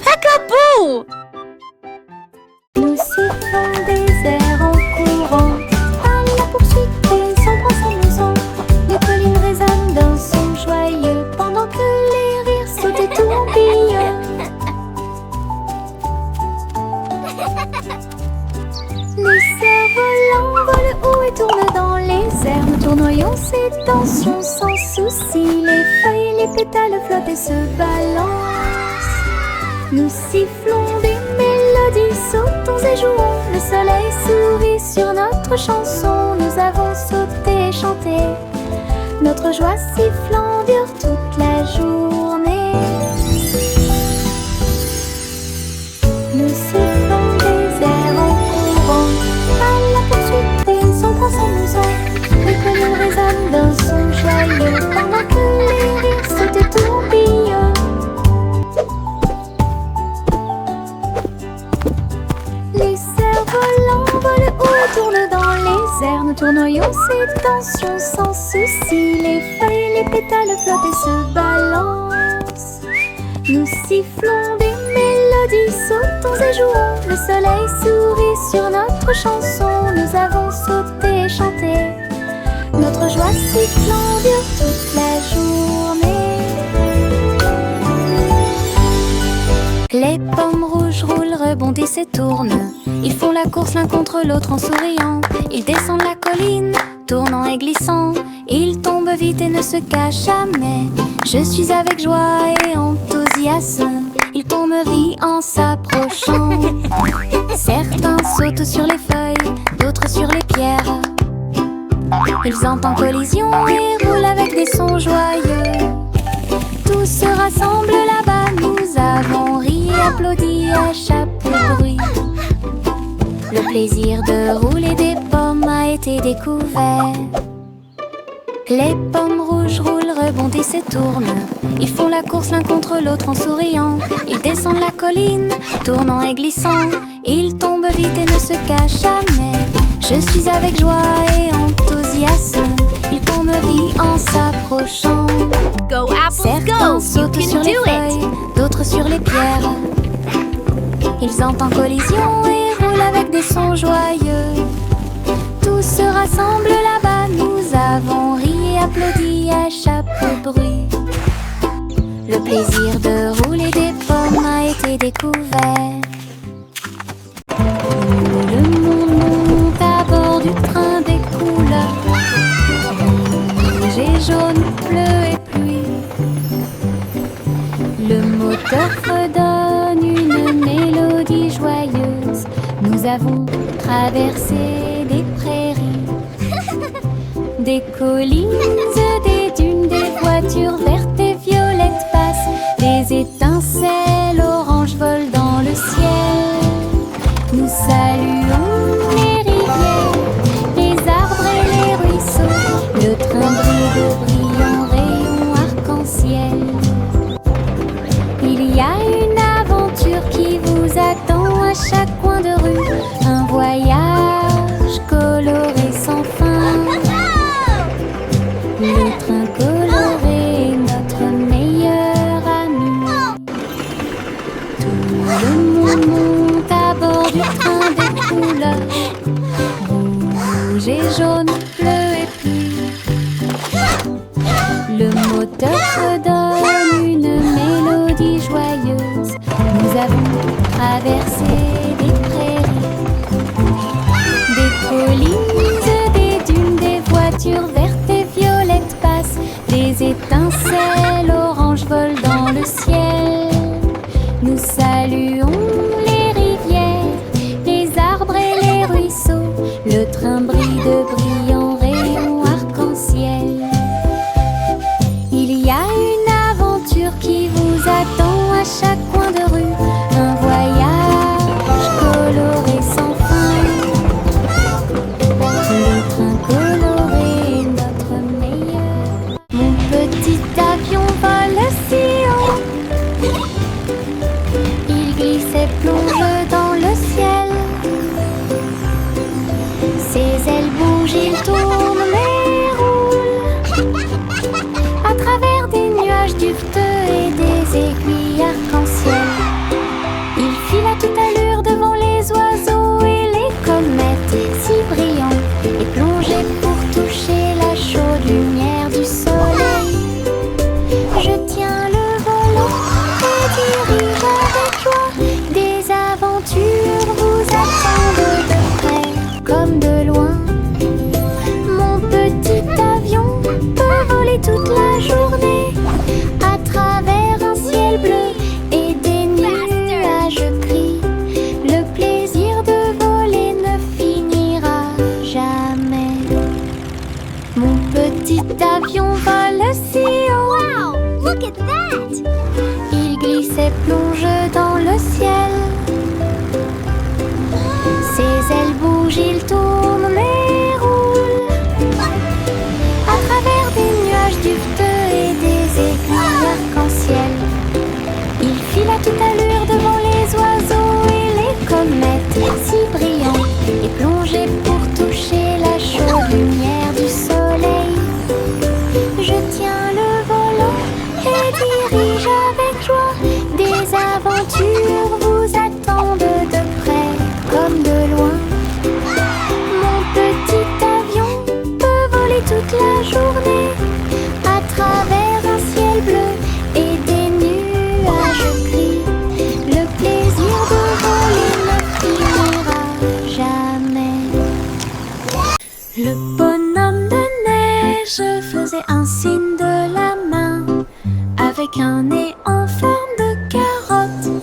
Peekaboo! Nous sifflons des airs en courant, à la poursuite des ombres s'amusant. Les collines résonnent d'un son joyeux, pendant que les rires sautent et tourbillonnent. Les cerfs-volants volent haut et tournent dans les airs. Nous tournoyons ces tensions sans souci. Les feuilles et les pétales flottent et se balancent. Nous sifflons des mélodies, sautons et jouons. Le soleil sourit sur notre chanson. Nous avons sauté et chanté. Notre joie sifflant dure toute la journée. Nous sifflons des airs en courant, à la poursuite des ombres s'amusant. Les collines résonnent d'un son joyeux, pendant que les rires sautent et tourbillonnent. Les cerfs-volants volent haut et tournent dans les airs. Nous tournoyons ces tensions sans souci. Les feuilles et les pétales flottent et se balancent. Nous sifflons des mélodies, sautons et jouons. Le soleil sourit sur notre chanson. Nous avons sauté et chanté. Notre joie sifflant dure toute la journée. Les pommes rouges roulent, rebondissent et tournent. Ils font la course l'un contre l'autre en souriant. Ils descendent la colline, tournant et glissant. Ils tombent vite et ne se cachent jamais. Je suis avec joie et enthousiasme. Ils tombent en s'approchant. Certains sautent sur les feuilles, d'autres sur les pierres. Ils entrent en collision et roulent avec des sons joyeux. Tous se rassemblent là-bas, nous avons ri et applaudi à chaque bruit. Le plaisir de rouler des pommes a été découvert. Les pommes rouges roulent, rebondissent et tournent. Ils font la course l'un contre l'autre en souriant. Ils descendent la colline, tournant et glissant. Ils tombent vite et ne se cachent jamais. Je suis avec joie et enthousiasme. Ils tombent vite en s'approchant. Go apples, Certains go! You sautent can sur les do it! feuilles, d'autres sur les pierres. Ils entrent en collision et roulent avec des sons joyeux. Tous se rassemblent là-bas, nous avons ri et applaudi à chaque bruit. Le plaisir de rouler des pommes a été découvert. Le monde monte à bord du train des couleurs. Rouge et jaune, bleu et pluie. Le moteur redonne une mélodie joyeuse. Nous avons traversé des prairies, des collines, des dunes, des voitures vertes et violettes passent. Des étincelles oranges volent dans le ciel. Nous saluons les rivières, les arbres et les ruisseaux. Le train brille de brillants rayons arc-en-ciel. Il y a une aventure qui vous attend à chaque coin de rue. Un voyage coloré sans fin. Le train coloré est notre meilleur ami. Tout le monde monte à bord du train des couleurs. Rouge et jaune, bleu et pluie. Le moteur redonne une mélodie joyeuse. Nous avons traversé des prairies, des collines, des dunes, des voitures vertes et violettes passent. Des étincelles oranges volent dans le ciel. Nous saluons les rivières, les arbres et les ruisseaux. Le train brille de brillants rayons arc-en-ciel. Il y a une aventure qui vous attend à chaque coin de rue. Un voyage coloré sans fin. Le train coloré est notre meilleur. Mon petit avion vole si haut. Il glisse et plonge dans le ciel. Ses ailes bougent, il tourne mais roule à travers des nuages duveteux et des aiguilles arc-en-ciel. Il file à toute allure devant les oiseaux et les comètes si brillants, et plongé pour toucher la chaude lumière du soleil. Je tiens le volant et dirige avec joie. Des aventures vous attendent de près comme de loin. Mon petit avion peut voler toute la journée à travers un ciel bleu et des nuages gris. Le plaisir de voler ne finira jamais. Le bonhomme de neige faisait un signe de la main avec un nez en forme de carotte.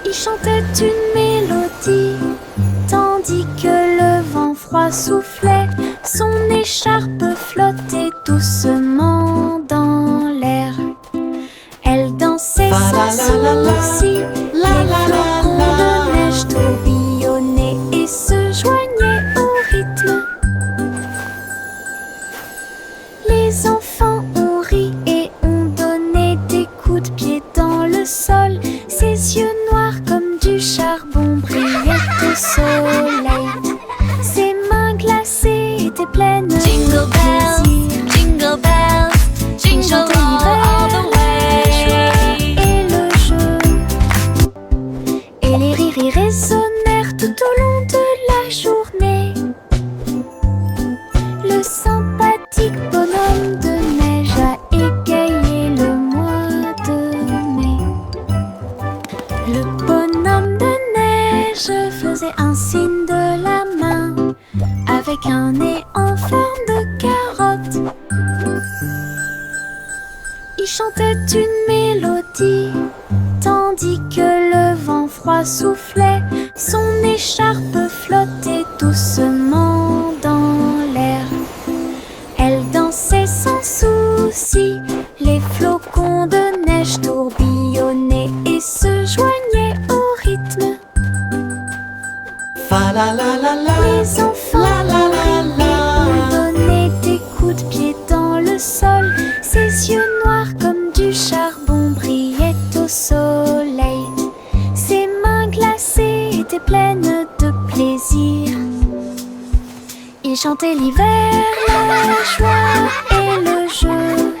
Il chantait une mélodie tandis que le vent froid soufflait. Son écharpe flottait doucement dans l'air. Elle dansait sans souci. Les flocons de neige tourbillonnaient et se joignaient au rythme. Les enfants ont ri et ont donné des coups de pied dans le sol. Ses yeux noirs comme du charbon brillaient au soleil. Ses mains glacées étaient pleines de Jingle bells, plaisir. jingle bells, jingle all the way. Et le jeu et les rires y résonnèrent tout au long de la journée. Le sympathique bonhomme de neige a égayé le mois de mai. Le bonhomme de neige faisait un signe de la main avec un nez en forme de carotte. Il chantait une mélodie tandis que le vent froid soufflait. Son écharpe flottait doucement dans l'air. Elle dansait sans souci. Les flocons de neige tourbillonnaient et se joignaient au rythme. Fa la la la la. Les enfants ont donné des coups de pied dans le sol. Ses yeux noirs comme du charbon brillaient au soleil. Ses mains glacées étaient pleines de plaisir. Il chantait l'hiver, la joie et le jeu.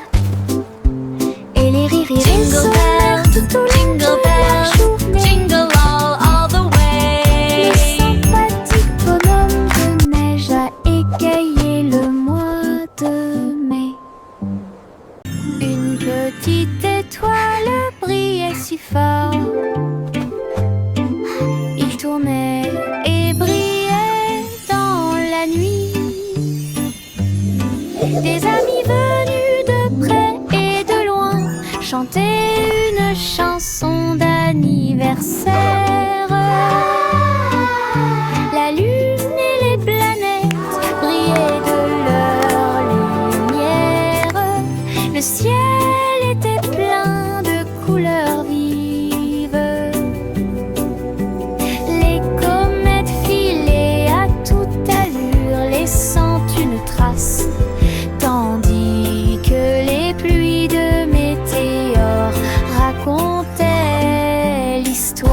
Et les rires y résonnèrent tout au long de la journée. Jingle all the way. Le sympathique bonhomme de neige a égayé le mois de mai. Une petite étoile brillait si fort. Il tournait et brillait dans la nuit. Des amis venus de près et de loin chantaient une chanson d'anniversaire. La lune et les planètes brillaient de leur lumière. Le ciel était plein de couleurs vives. Les comètes filaient à toute allure, laissant une trace, tandis que les pluies de météores racontaient l'histoire.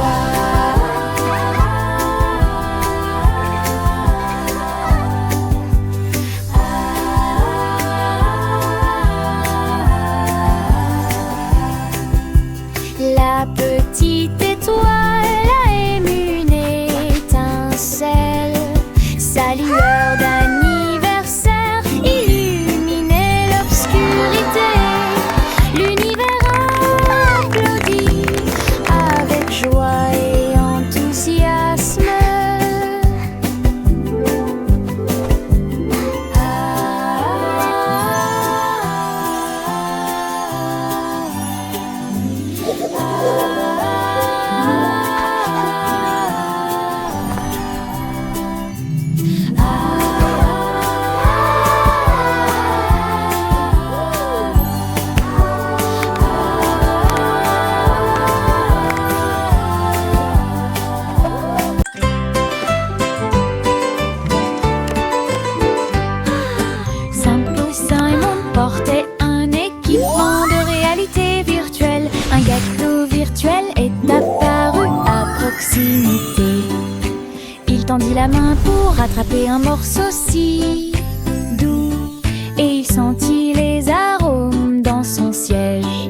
tendit la main pour attraper un morceau si doux, et il sentit les arômes dans son siège.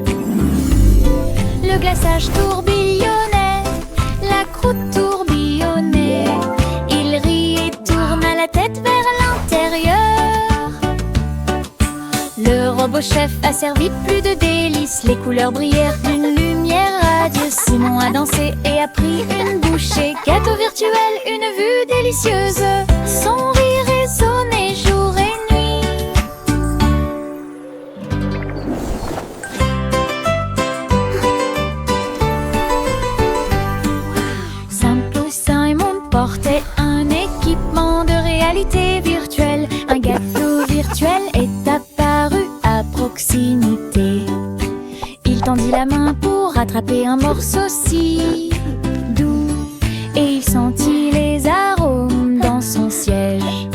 Le glaçage tourbillonnait, la croûte tourbillonnait. Il rit et tourna la tête vers l'intérieur. Le robot chef a servi plus de délices. Les couleurs brillèrent d'une lumière radieuse. Simon a dansé et a pris une bouchée. Gâteau virtuel, une vue délicieuse. Son rire résonnait jour et nuit. Simple Simon portait un équipement de réalité virtuelle. Un gâteau virtuel est apparu à proximité. Il tendit la main pour attraper un morceau si doux, et il sentit les arômes dans son siège.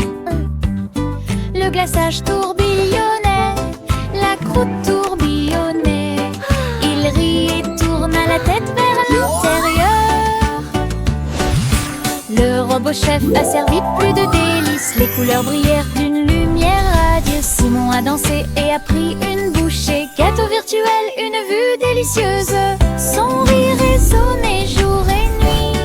Le glaçage tourbillonnait, la croûte tourbillonnait. Il rit et tourna la tête vers l'intérieur. Le robot chef a servi plus de délices. Les couleurs brillèrent d'une lumière radieuse. Simon a dansé et a pris une bouchée. Gâteau virtuel, une vue délicieuse. Son rire résonnait jour et nuit.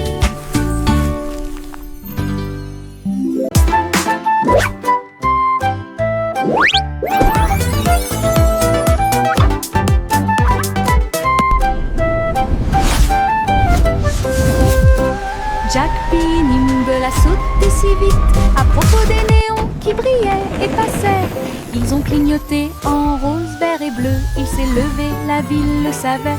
Jack P. Nimble a sauté si vite à propos des néons qui brillaient et passaient. Ils ont clignoté en rose, vert et bleu. Il s'est levé, la ville le savait.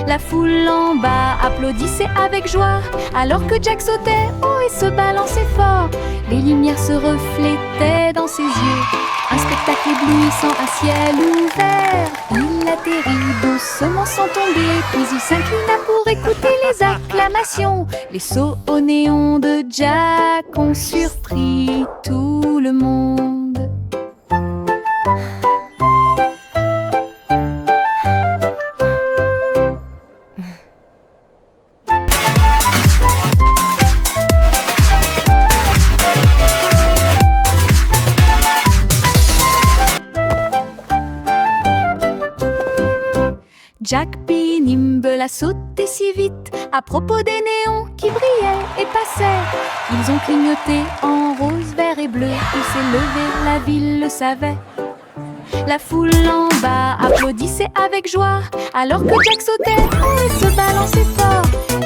La foule en bas applaudissait avec joie, alors que Jack sautait haut et se balançait fort. Les lumières se reflétaient dans ses yeux, un spectacle éblouissant à ciel ouvert. Il atterrit doucement sans tomber, puis il s'inclina pour écouter les acclamations. Les sauts au néon de Jack ont surpris tout le monde. Jack P. Nimble a sauté si vite à propos des néons qui brillaient et passaient. Ils ont clignoté en rose, vert et bleu. Il s'est levé, la ville le savait. La foule en bas applaudissait avec joie, alors que Jack sautait haut et se balançait fort.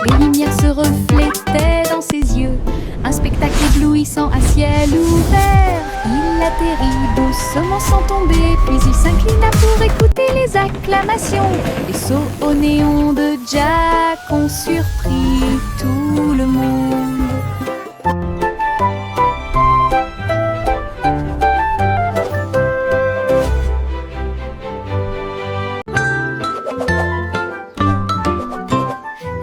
Les lumières se reflétaient dans ses yeux, un spectacle éblouissant à ciel ouvert. Il atterrit doucement sans tomber, puis il s'inclina pour écouter les acclamations. Les sauts au néon de Jack ont surpris tout le monde.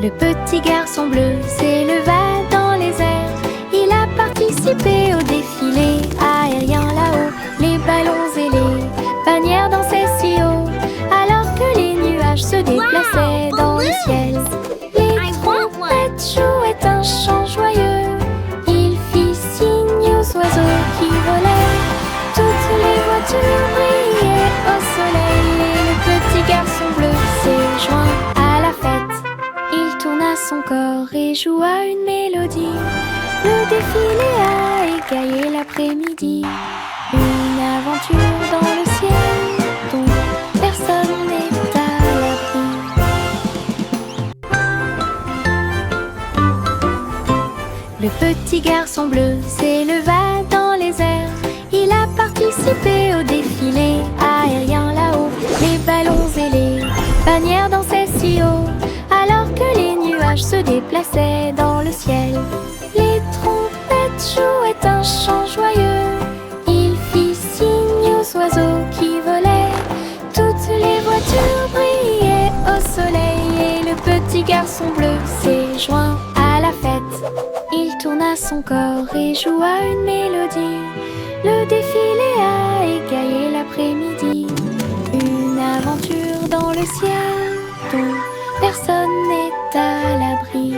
Le petit garçon bleu s'éleva dans les airs. Il a participé au défilé aérien là-haut. Les ballons et les bannières dansaient si haut, alors que les nuages se déplaçaient dans le ciel. Les trompettes jouaient un chant joyeux. Il fit signe aux oiseaux qui volaient. Toutes les voitures brillaient au soleil. Et le petit garçon bleu s'est joint à la fête. Il tourna son corps et joua une mélodie. Le défilé a égayé l'après-midi. Une aventure dans le ciel dont personne n'est à l'abri. Le petit garçon bleu s'éleva dans les airs. Il a participé au défilé aérien là-haut. Les ballons et les bannières dansaient si haut, alors que les nuages se déplaçaient dans le ciel. Les trompettes jouaient un chant joyeux. Il fit signe aux oiseaux qui volaient. Toutes les voitures brillaient au soleil. Et le petit garçon bleu s'est joint à la fête. Il tourna son corps et joua une mélodie. Le défilé a égayé l'après-midi. Une aventure dans le ciel dont personne n'est à l'abri.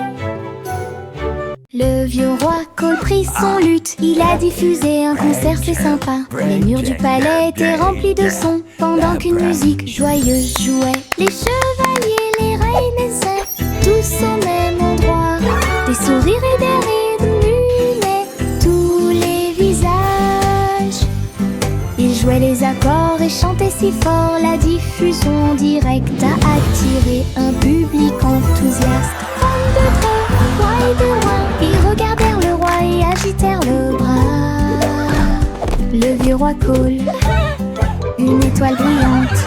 Le vieux roi Cole prit son luth, il a diffusé un concert, c'est sympa. Les murs du palais étaient remplis de sons, pendant qu'une musique joyeuse jouait. Les chevaliers, les reines et sœurs, tous au même endroit. Des sourires et des rires illuminaient tous les visages. Ils jouaient les accords et chantaient si fort, la diffusion directe a attiré un public enthousiaste. Femmes de près, roi et de loin, ils regardèrent le roi et agitèrent le bras. Le vieux roi Cole, une étoile brillante.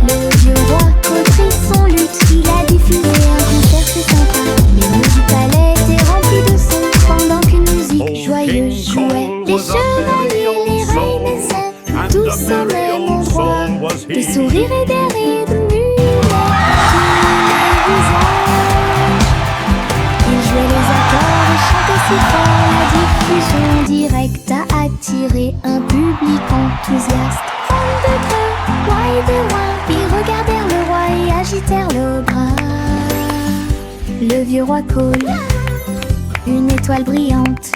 Le vieux roi Cole prit son luth, il a diffusé un concert, c'est sympa. Les murs du palais étaient remplis de sons, pendant qu'une musique joyeuse jouait. Les chevaliers, les reines et sœurs, tous au même endroit. Des sourires et des rires illuminaient tous les visages. Ils jouaient les accords et chantaient si fort, la diffusion directe a attiré un public enthousiaste. Femmes de près, roi et de loin, ils regardèrent le roi et agitèrent le bras. Le vieux roi Cole, une étoile brillante.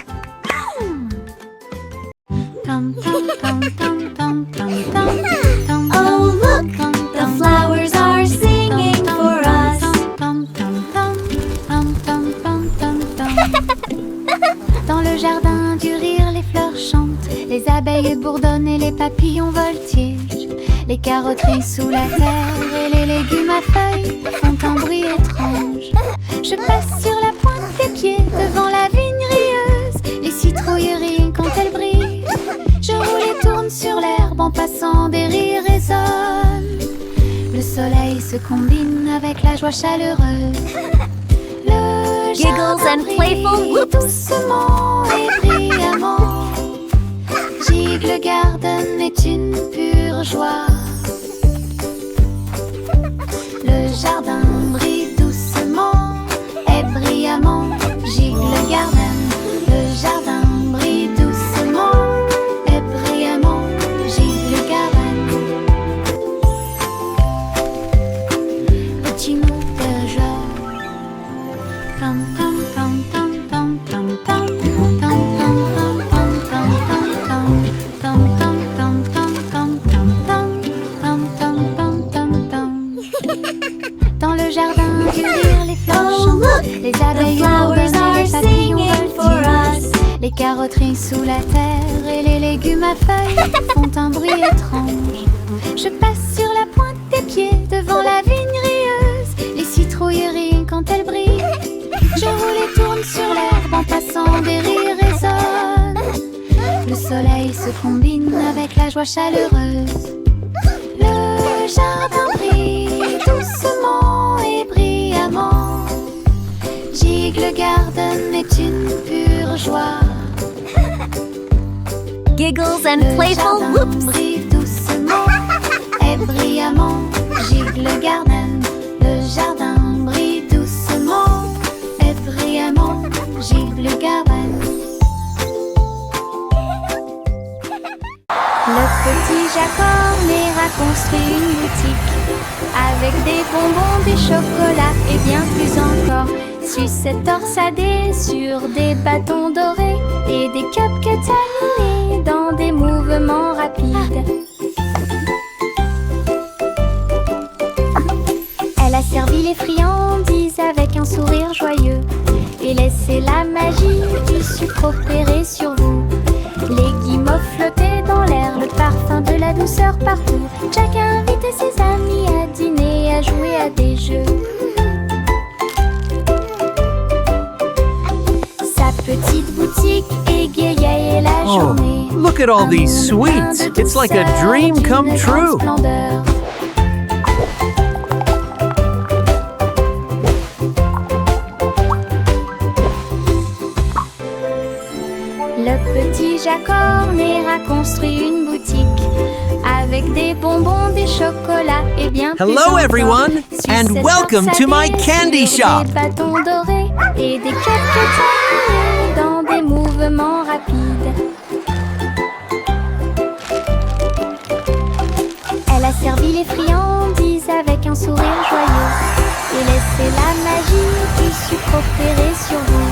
Oh, look, the flowers are singing for us. Dans le jardin du rire, les fleurs chantent, les abeilles bourdonnent et les papillons voltigent. Les carottes sous la terre et les légumes à feuilles font un bruit étrange. Je passe sur la pointe des pieds devant la vigne rieuse, les citrouilles rient quand elles brillent. Je roule et tourne sur l'herbe en passant, des rires résonnent. Le soleil se combine avec la joie chaleureuse. Le Giggles jardin and playful brille whoops. doucement et brillamment. Gigle Garden est une pure joie. Le jardin brille doucement et brillamment. Gigle Garden, le jardin brille doucement et brillamment. Gigle Garden. Petit mot de joie. Tam tam tam tam tam tam tam tam tam tam tam tam tam tam tam tam. Dans le jardin du rire, les fleurs Oh, chantent, look, les the abeilles flowers bourdonnent are et les papillons singing for voltigent. us. Les carottes sous la terre et les légumes à feuilles font un bruit étrange. Je passe sur la pointe des pieds devant la vigne rieuse, les citrouilles rient quand elles brillent. Je roule et tourne sur l'herbe en passant, des rires résonnent. Le soleil se combine avec la joie chaleureuse. Le jardin brille doucement et brillamment. Gigle Garden est une pure joie. Giggles and Le playful jardin whoops. brille doucement et brillamment. Gigle Garden, le jardin brille doucement et brillamment. Gigle Garden. Le petit Jacorner a construit une boutique avec des bonbons, des chocolats et bien plus encore. Sucettes torsadées sur des bâtons dorés et des cupcakes animés dans des mouvements rapides. Elle a servi les friandises avec un sourire joyeux et laissé la magie du sucre opérer sur vous. Les guimauves flottaient dans l'air, le parfum de la douceur partout. Jack a invité ses amis à dîner, à jouer à des jeux. Sa petite boutique égayait la Oh, journée. look at all these Un monde plein sweets. de It's like a douceur, dream d'une come grande true. splendeur. Le petit Jacorner a construit une boutique avec des bonbons, des chocolats et bien plus Hello, encore. everyone, and Sucettes welcome to my torsadées candy sur shop. Des bâtons dorés et des cupcakes animés dans des mouvements rapides. Elle a servi les friandises avec un sourire joyeux et laissez la magie du sucre opérer sur vous.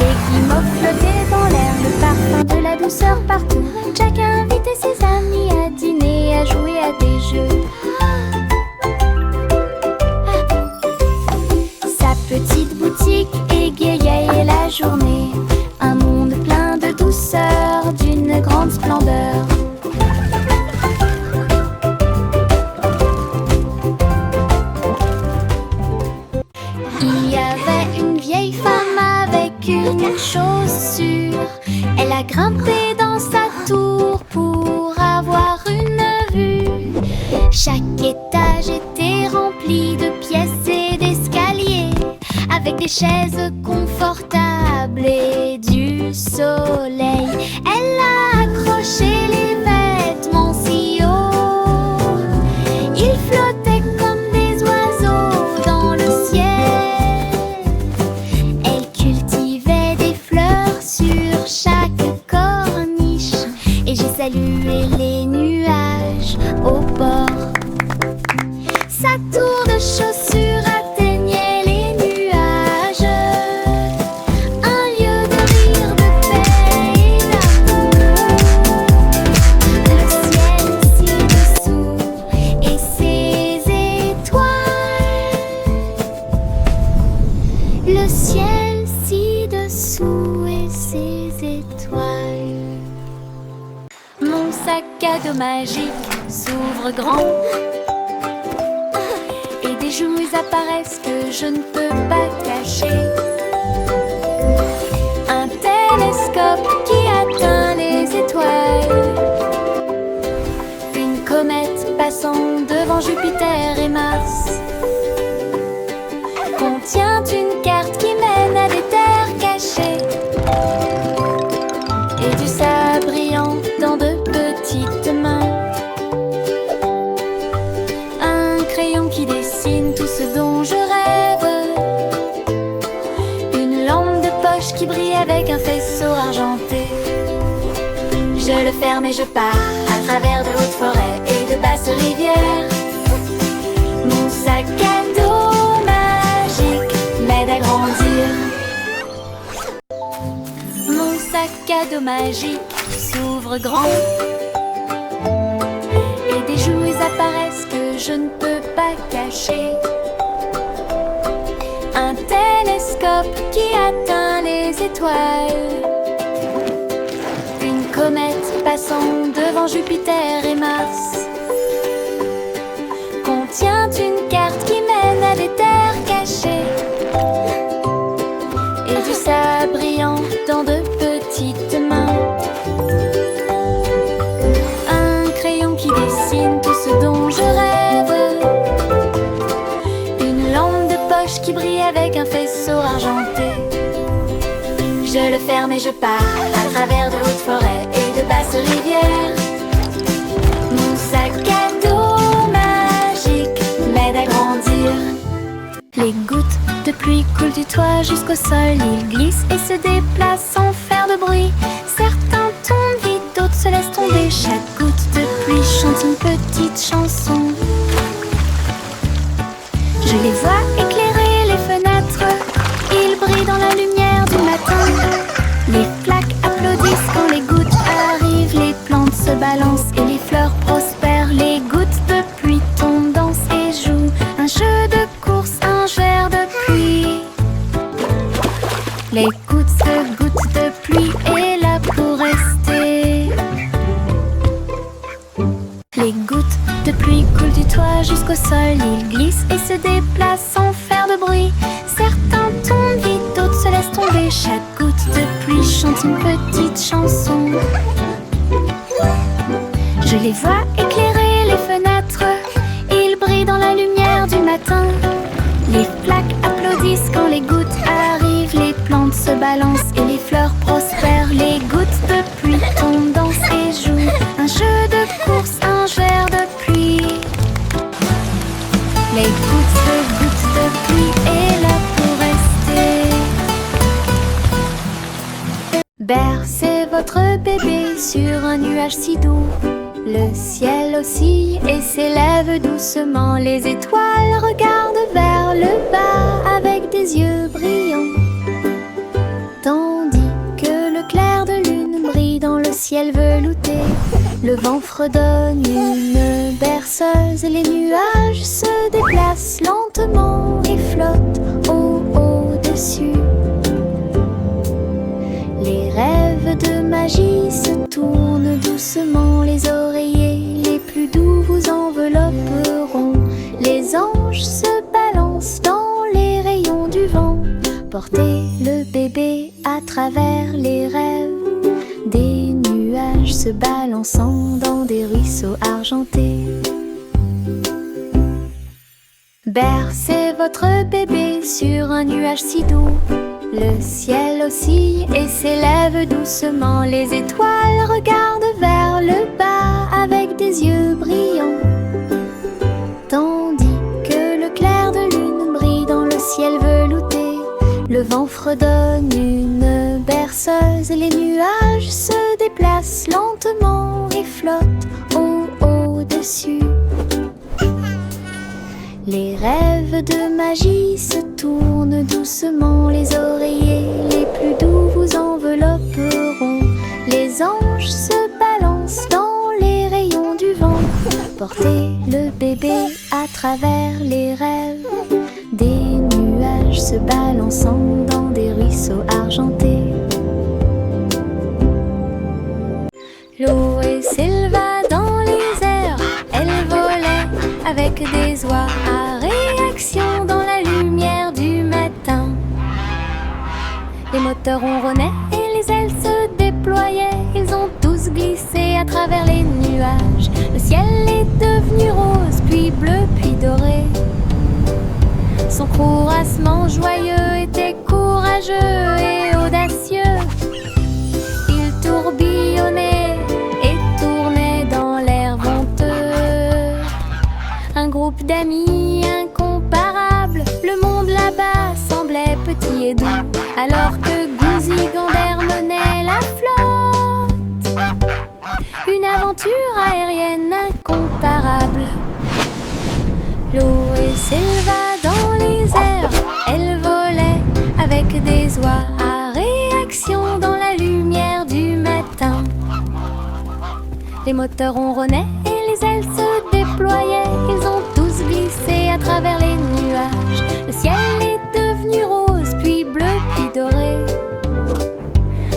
Les guimauves flottaient dans l'air, le parfum de la douceur partout. Chacun invitait ses amis à dîner, à jouer à des jeux. Sa petite boutique égayait la journée. Un monde plein de douceur, d'une grande splendeur. Il y avait une vieille femme avec une chose sûre. Elle a grimpé dans sa tour pour avoir une vue. Chaque étage était rempli de pièces et d'escaliers, avec des chaises confortables et du soleil. Elle a accroché les vêtements si haut, ils flottaient comme des oiseaux dans le ciel. Elle cultivait des fleurs sur chaque corniche, et j'ai salué les nuages au bord. Sa tour de chaussures atteignait les nuages, un lieu de rire, de paix et d'amour. Le ciel ci-dessous et ses étoiles. Le ciel ci-dessous et ses étoiles. Mon sac à dos magique s'ouvre grand, et des jouets apparaissent que je ne peux pas cacher. Un télescope qui atteint les étoiles. Une comète passant devant Jupiter et Mars. Contient une carte qui mène à des terres cachées. Et du sable brillant dans de petites mains. Un crayon qui dessine tout ce dont je rêve. Une lampe de poche qui brille avec un faisceau argenté. Je le ferme et je pars à travers de hautes forêts et de basses rivières. Mon sac à dos magique m'aide à grandir. Mon sac à dos magique s'ouvre grand, et des jouets apparaissent que je ne peux pas cacher. Un télescope qui atteint les étoiles. Une comète passant devant Jupiter et Mars. Contient une carte qui mène à des terres cachées. Et du sable brillant dans de petites mains. Un crayon qui dessine tout ce dont je rêve. Une lampe de poche qui brille avec un faisceau argenté. Je le ferme et je pars à travers de hautes forêts et de basses rivières. Mon sac à dos magique m'aide à grandir. Les gouttes de pluie coulent du toit jusqu'au sol. Ils glissent et se déplacent sans faire de bruit. Certains tombent vite, d'autres se laissent tomber. Chaque goutte de pluie chante une petite chanson. Je les vois éclairer les fenêtres. Ils brillent dans la lumière du matin. Les flaques applaudissent quand les gouttes arrivent. Les plantes se balancent et les fleurs prospèrent. Les gouttes de pluie tombent, dansent et jouent un jeu de course, un verre de pluie. Les gouttes de pluie est là pour rester. Les gouttes de pluie coulent du toit jusqu'au sol. Ils glissent et se déplacent sans faire de bruit. Certains tombent vite, d'autres se laissent tomber. Chaque goutte de pluie chante une petite chanson. Je les vois éclairer les fenêtres. Ils brillent dans la lumière du matin. Les flaques applaudissent quand les gouttes arrivent. Les plantes se balancent et les fleurs prospèrent. Les gouttes de pluie tombent, dansent et jouent un jeu de course, un verre de pluie. Les gouttes de pluie est là pour rester. Bercez votre bébé sur un nuage si doux. Le ciel oscille et s'élève doucement. Les étoiles regardent vers le bas avec des yeux brillants. Tandis que le clair de lune brille dans le ciel velouté, le vent fredonne une berceuse, les nuages se déplacent lentement et flottent au-dessus. Les rêves de magie se tournent doucement, les oreillers les plus doux vous envelopperont. Les anges se balancent dans les rayons du vent. Portez le bébé à travers les rêves, des nuages se balançant dans des ruisseaux argentés. Bercez votre bébé sur un nuage si doux. Le ciel oscille et s'élève doucement. Les étoiles regardent vers le bas avec des yeux brillants. Tandis que le clair de lune brille dans le ciel velouté, le vent fredonne une berceuse, les nuages se déplacent lentement et flottent au-dessus. Les rêves de magie se tournent doucement, les oreillers les plus doux vous envelopperont. Les anges se balancent dans les rayons du vent. Portez le bébé à travers les rêves, des nuages se balançant dans des ruisseaux argentés. L'eau s'éleva dans les airs, elle volait avec des oies à réaction dans la lumière du matin. Les moteurs ronronnaient et les ailes se déployaient, ils ont tous glissé à travers les nuages. Le ciel est devenu rose, puis bleu, puis doré. Son courassement joyeux était courageux et audacieux. Il tourbillonnait et tournait dans l'air venteux. Un groupe d'amis incomparables, le monde là-bas semblait petit et doux, alors que Gouzigander menait la flotte. Une aventure aérienne incomparable. L'eau s'éleva dans les airs, elle volait avec des oies à réaction dans la lumière du matin. Les moteurs ronronnaient et les ailes se déployaient, ils ont tous glissé à travers les nuages. Le ciel est devenu rose, puis bleu, puis doré.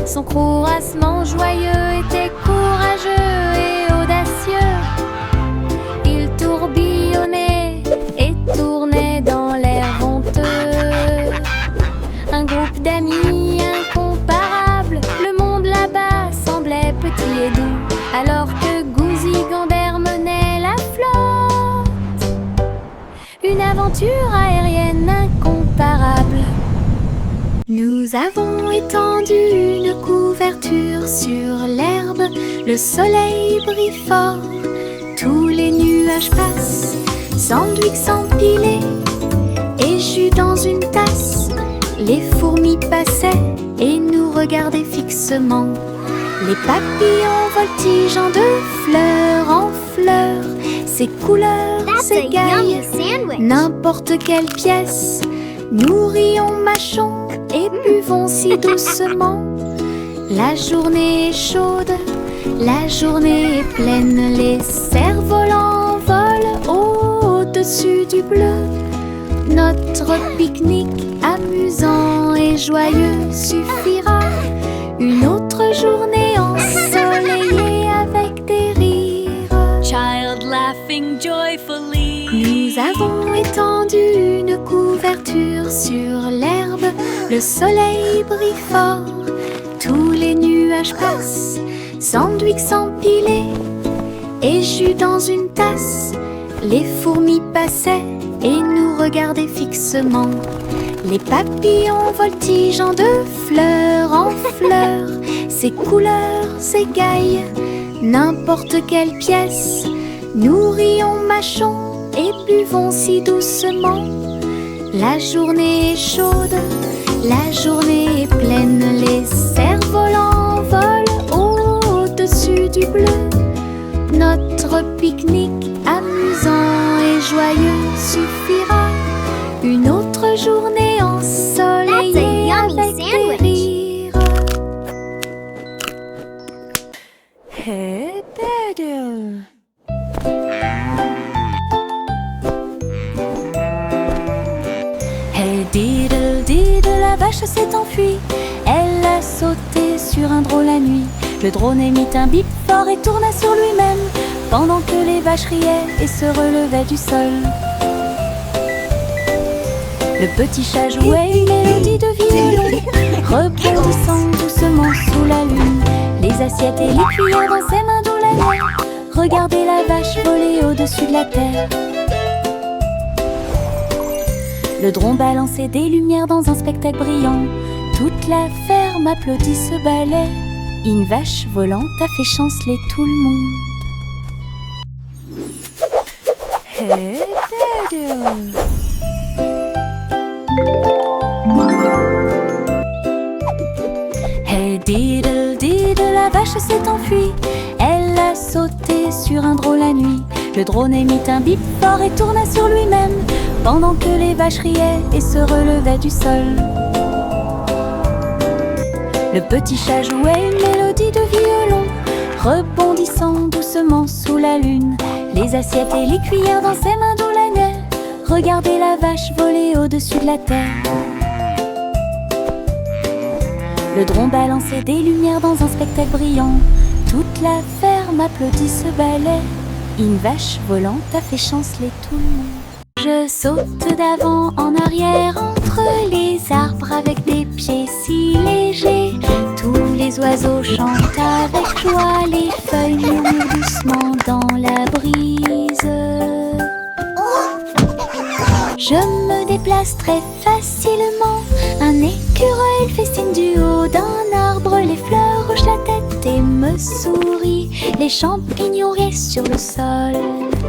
Son courassement joyeux était courageux et audacieux. Il tourbillonnait et tournait dans l'air venteux. Un groupe d'amis incomparables, le monde là-bas semblait petit et doux, alors que Gouzigander menait la flotte. Une aventure aérienne incomparable. Nous avons étendu une couverture sur l'herbe, le soleil brille fort, tous les nuages passent, sandwich empilés et jus dans une tasse. Les fourmis passaient et nous regardaient fixement. Les papillons voltigeant de fleur en fleur, ces couleurs s'égaillent, n'importe quelle pièce. Nous rions, mâchons et buvons si doucement. La journée est chaude, la journée est pleine, les cerfs-volants volent au-dessus du bleu. Notre pique-nique amusant et joyeux suffira. Une autre journée ensoleillée avec des rires. Child laughing joyfully. Nous avons étendu une couverture sur l'herbe, le soleil brille fort, tous les nuages passent, sandwich empilés et jus dans une tasse. Les fourmis passaient et nous regardaient fixement. Les papillons voltigeant de fleur en fleur, ces couleurs s'égaillent, n'importe quelle pièce. Nous rions, mâchons et buvons si doucement. La journée est chaude, la journée est pleine, les cerfs-volants volent au-dessus du bleu. Notre pique-nique amusant et joyeux suffira. Une autre vache s'est enfuie. Elle a sauté sur un drôle la nuit. Le drone émit un bip fort et tourna sur lui-même, pendant que les vaches riaient et se relevaient du sol. Le petit chat jouait une mélodie de violon, rebondissant doucement sous la lune. Les assiettes et les cuillères dans ses mains d'où la mer. Regardez la vache voler au-dessus de la terre. Le drone balançait des lumières dans un spectacle brillant. Toute la ferme applaudit ce ballet. Une vache volante a fait chanceler tout le monde. Hey diddle diddle, la vache s'est enfuie. Elle a sauté sur un drôle la nuit. Le drone émit un bip fort et tourna sur lui-même, pendant que les vaches riaient et se relevaient du sol. Le petit chat jouait une mélodie de violon, rebondissant doucement sous la lune. Les assiettes et les cuillères dans ses mains d'où la neige. Regardez la vache voler au-dessus de la terre. Le drone balançait des lumières dans un spectacle brillant. Toute la ferme applaudit ce ballet. Une vache volante a fait chanceler tout le monde. Je saute d'avant en arrière entre les arbres avec des pieds si légers. Tous les oiseaux chantent avec joie, les feuilles murmurent doucement dans la brise. Je me déplace très facilement. Un écureuil fait signe du haut d'un arbre. Les fleurs hochent la tête et me sourient. Les champignons restent sur le sol,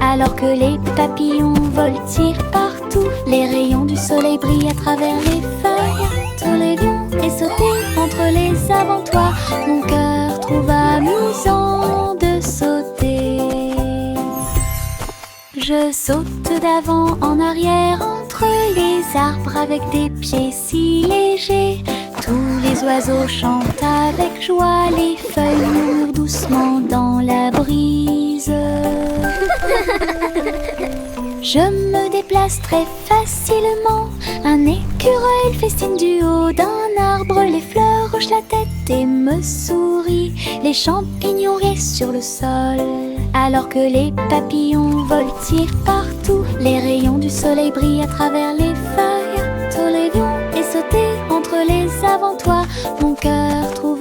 alors que les papillons voltigent partout. Les rayons du soleil brillent à travers les feuilles. Tous les lions et sauter entre les avant-toits. Mon cœur trouve amusant de sauter. Je saute d'avant en arrière entre les arbres avec des pieds si légers. Tous les oiseaux chantent avec joie, les feuilles murmurent doucement dans la brise. Je me déplace très facilement. Un écureuil fait signe du haut d'un arbre. Les fleurs hochent la tête et me sourient. Les champignons restent sur le sol, alors que les papillons voltigent partout. Les rayons du soleil brillent à travers les feuilles. Tous les lions et sauter entre les avant-toits. Mon cœur trouve